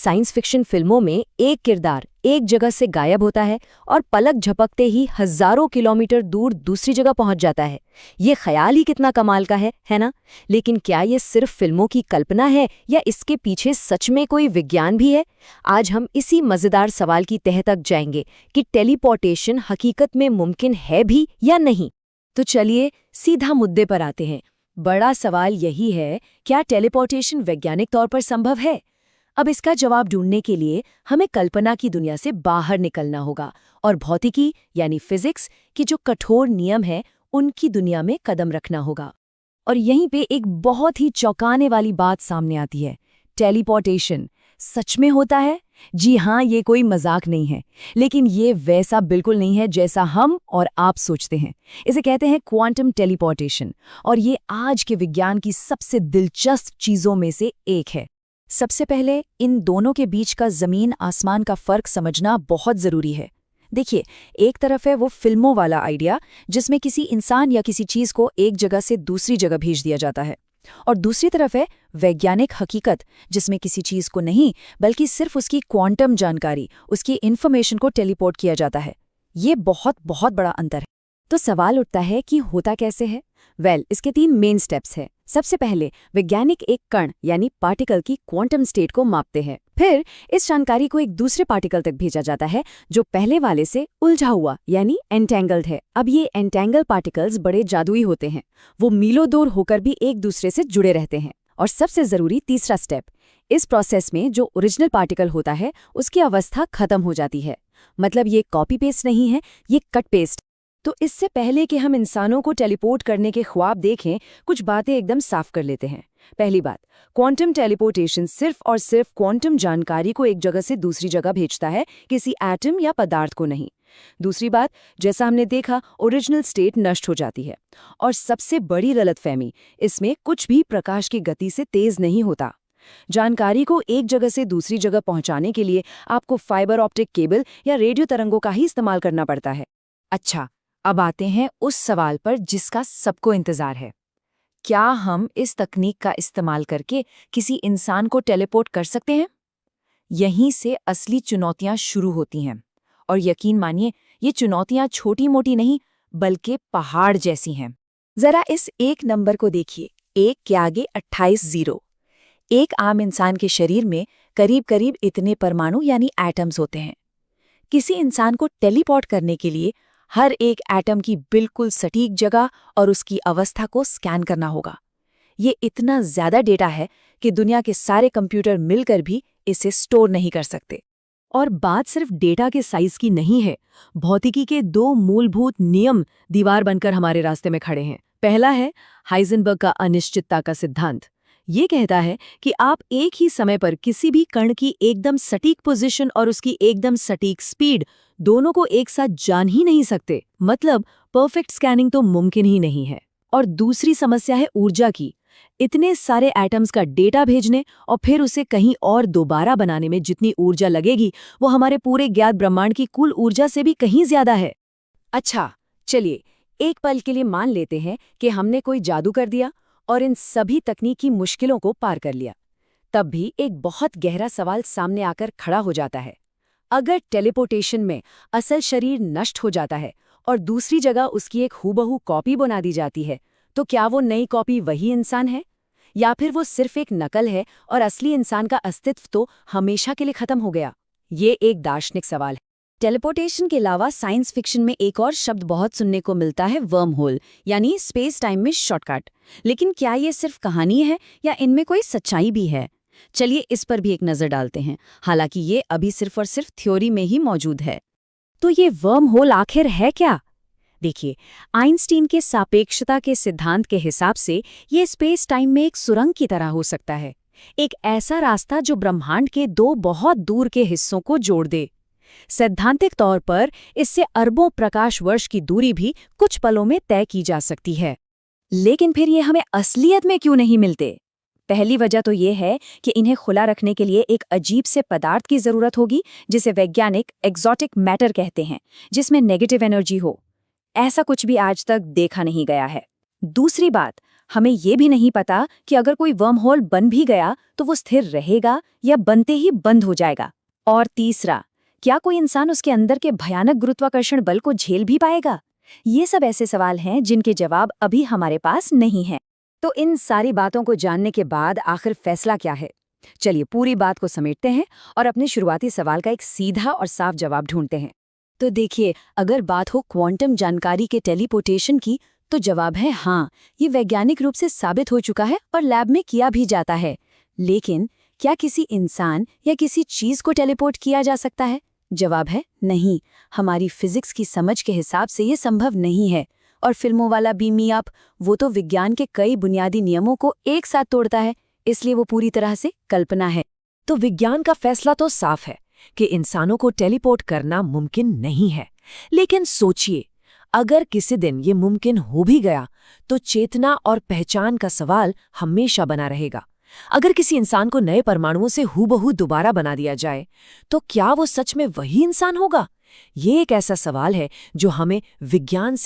Science fiction फिल्मों में एक किरदार एक जगह से गायब होता है और पलक झपकते ही हजारों किलोमीटर दूर दूसरी जगह पहुंच जाता है। ये ख्याल ही कितना कमाल का है ना? लेकिन क्या ये सिर्फ फिल्मों की कल्पना है या इसके पीछे सच में कोई विज्ञान भी है? आज हम इसी मजेदार सवाल की तह तक जाएंगे कि टेलीपोर्टेशन हकीकत में मुमकिन है भी या नहीं। तो चलिए सीधा मुद्दे पर आते हैं। बड़ा सवाल यही है, क्या टेलीपोर्टेशन वैज्ञानिक तौर पर संभव है? अब इसका जवाब ढूंढने के लिए हमें कल्पना की दुनिया से बाहर निकलना होगा और भौतिकी यानी फिजिक्स की जो कठोर नियम है उनकी दुनिया में कदम रखना होगा। और यहीं पे एक बहुत ही चौंकाने वाली बात सामने आती है। टेलीपोर्टेशन सच में होता है? जी हाँ, ये कोई मजाक नहीं है, लेकिन ये वैसा बिल्कुल नहीं है जैसा हम और आप सोचते हैं। इसे कहते हैं क्वांटम टेलीपोर्टेशन और ये आज के विज्ञान की सबसे दिलचस्प चीजों में से एक है। सबसे पहले इन दोनों के बीच का जमीन आसमान का फर्क समझना बहुत जरूरी है। देखिए, एक तरफ है वो फिल्मों वाला आइडिया जिसमें किसी इंसान या किसी चीज को एक जगह से दूसरी जगह भेज दिया जाता है, और दूसरी तरफ है वैज्ञानिक हकीकत जिसमें किसी चीज को नहीं बल्कि सिर्फ उसकी क्वांटम जानकारी, उसकी इन्फॉर्मेशन को टेलीपोर्ट किया जाता है। ये बहुत बहुत बड़ा अंतर है। तो सवाल उठता है कि होता कैसे है? इसके 3 मेन स्टेप्स हैं। सबसे पहले वैज्ञानिक एक कण यानी पार्टिकल की क्वांटम स्टेट को मापते हैं। फिर इस जानकारी को एक दूसरे पार्टिकल तक भेजा जाता है जो पहले वाले से उलझा हुआ यानी एंटेंगल्ड है। अब ये एंटेंगल पार्टिकल्स बड़े जादुई होते हैं, वो मीलों दूर होकर भी एक दूसरे से जुड़े रहते हैं। और सबसे जरूरी तीसरा स्टेप, इस प्रोसेस में जो ओरिजिनल पार्टिकल होता है उसकी अवस्था खत्म हो जाती है। मतलब ये कॉपी पेस्ट नहीं है, ये कट पेस्ट। तो इससे पहले कि हम इंसानों को टेलीपोर्ट करने के ख्वाब देखें, कुछ बातें एकदम साफ कर लेते हैं। पहली बात, क्वांटम टेलीपोर्टेशन सिर्फ और सिर्फ क्वांटम जानकारी को एक जगह से दूसरी जगह भेजता है, किसी एटम या पदार्थ को नहीं। दूसरी बात, जैसा हमने देखा, ओरिजिनल स्टेट नष्ट हो जाती है। और सबसे बड़ी गलतफहमी, इसमें कुछ भी प्रकाश की गति से तेज नहीं होता। जानकारी को एक जगह से दूसरी जगह पहुंचाने के लिए आपको फाइबर ऑप्टिक केबल या रेडियो तरंगों का ही इस्तेमाल करना पड़ता है। अच्छा, अब आते हैं उस सवाल पर जिसका सबको इंतजार है। क्या हम इस तकनीक का इस्तेमाल करके किसी इंसान को टेलीपोर्ट कर सकते हैं? यहीं से असली चुनौतियां शुरू होती हैं। और यकीन मानिए, ये चुनौतियां छोटी-मोटी नहीं बल्कि पहाड़ जैसी हैं। जरा इस एक नंबर को देखिए, 1 के आगे 28 जीरो। एक आम इंसान के शरीर में करीब करीब इतने परमाणु यानी एटम्स होते हैं। किसी इंसान को टेलीपोर्ट करने के लिए हर एक एटम की बिल्कुल सटीक जगह और उसकी अवस्था को स्कैन करना होगा। ये इतना ज्यादा डेटा है कि दुनिया के सारे कंप्यूटर मिलकर भी इसे स्टोर नहीं कर सकते। और बात सिर्फ डेटा के साइज की नहीं है। भौतिकी के 2 मूलभूत नियम दीवार बनकर हमारे रास्ते में खड़े हैं। पहला है हाइजेनबर्ग का अनिश्चितता का सिद्धांत। ये कहता है कि आप एक ही समय पर किसी भी कण की एकदम सटीक पोजीशन और उसकी एकदम सटीक स्पीड दोनों को एक साथ जान ही नहीं सकते। मतलब परफेक्ट स्कैनिंग तो मुमकिन ही नहीं है। और दूसरी समस्या है ऊर्जा की। इतने सारे एटम्स का डेटा भेजने और फिर उसे कहीं और दोबारा बनाने में जितनी ऊर्जा लगेगी वो हमारे पूरे ज्ञात ब्रह्मांड की कुल ऊर्जा से भी कहीं ज्यादा है। अच्छा, चलिए एक पल के लिए मान लेते हैं कि हमने कोई जादू कर दिया और इन सभी तकनीकी मुश्किलों को पार कर लिया। तब भी एक बहुत गहरा सवाल सामने आकर खड़ा हो जाता है। अगर टेलीपोर्टेशन में असल शरीर नष्ट हो जाता है और दूसरी जगह उसकी एक हूबहू कॉपी बना दी जाती है, तो क्या वो नई कॉपी वही इंसान है या फिर वो सिर्फ एक नकल है और असली इंसान का अस्तित्व तो हमेशा के लिए खत्म हो गया? ये एक दार्शनिक सवाल है। टेलीपोर्टेशन के अलावा साइंस फिक्शन में एक और शब्द बहुत सुनने को मिलता है, वर्म होल, यानी स्पेस टाइम में शॉर्टकट। लेकिन क्या ये सिर्फ कहानी है या इनमें कोई सच्चाई भी है? चलिए इस पर भी एक नजर डालते हैं। हालांकि ये अभी सिर्फ और सिर्फ थ्योरी में ही मौजूद है। तो ये वर्म होल आखिर है क्या? देखिए, आइंस्टीन के सापेक्षता के सिद्धांत के हिसाब से ये स्पेस टाइम में एक सुरंग की तरह हो सकता है। एक ऐसा रास्ता जो ब्रह्मांड के 2 बहुत दूर के हिस्सों को जोड़ दे। सैद्धांतिक तौर पर इससे अरबों प्रकाश वर्ष की दूरी भी कुछ पलों में तय की जा सकती है। लेकिन फिर ये हमें असलियत में क्यों नहीं मिलते? पहली वजह तो ये है कि इन्हें खुला रखने के लिए एक अजीब से पदार्थ की जरूरत होगी जिसे वैज्ञानिक एक्सोटिक मैटर कहते हैं, जिसमें नेगेटिव एनर्जी हो। ऐसा कुछ भी आज तक देखा नहीं गया है। दूसरी बात, हमें ये भी नहीं पता कि अगर कोई वर्म होल बन भी गया तो वो स्थिर रहेगा या बनते ही बंद हो जाएगा। और तीसरा, क्या कोई इंसान उसके अंदर के भयानक गुरुत्वाकर्षण बल को झेल भी पाएगा? ये सब ऐसे सवाल हैं जिनके जवाब अभी हमारे पास नहीं हैं। तो इन सारी बातों को जानने के बाद आखिर फैसला क्या है? चलिए पूरी बात को समेटते हैं और अपने शुरुआती सवाल का एक सीधा और साफ जवाब ढूंढते हैं। तो देखिए, अगर बात हो क्वांटम जानकारी के टेलीपोर्टेशन की, तो जवाब है हाँ, ये वैज्ञानिक रूप से साबित हो चुका है और लैब में किया भी जाता है। लेकिन क्या किसी इंसान या किसी चीज को टेलीपोर्ट किया जा सकता है? जवाब है नहीं। हमारी फिजिक्स की समझ के हिसाब से ये संभव नहीं है। और फिल्मों वाला बीम मी अप, वो तो विज्ञान के कई बुनियादी नियमों को एक साथ तोड़ता है, इसलिए वो पूरी तरह से कल्पना है। तो विज्ञान का फैसला तो साफ है कि इंसानों को टेलीपोर्ट करना मुमकिन नहीं है। लेकिन सोचिए, अगर किसी दिन ये मुमकिन हो भी गया तो चेतना और पहचान का सवाल हमेशा बना रहेगा। अगर किसी इंसान को नए परमाणुओं से हूबहू दोबारा बना दिया जाए, तो क्या वो सच में वही इंसान होगा? ये एक ऐसा सवाल है जो हमें विज्ञान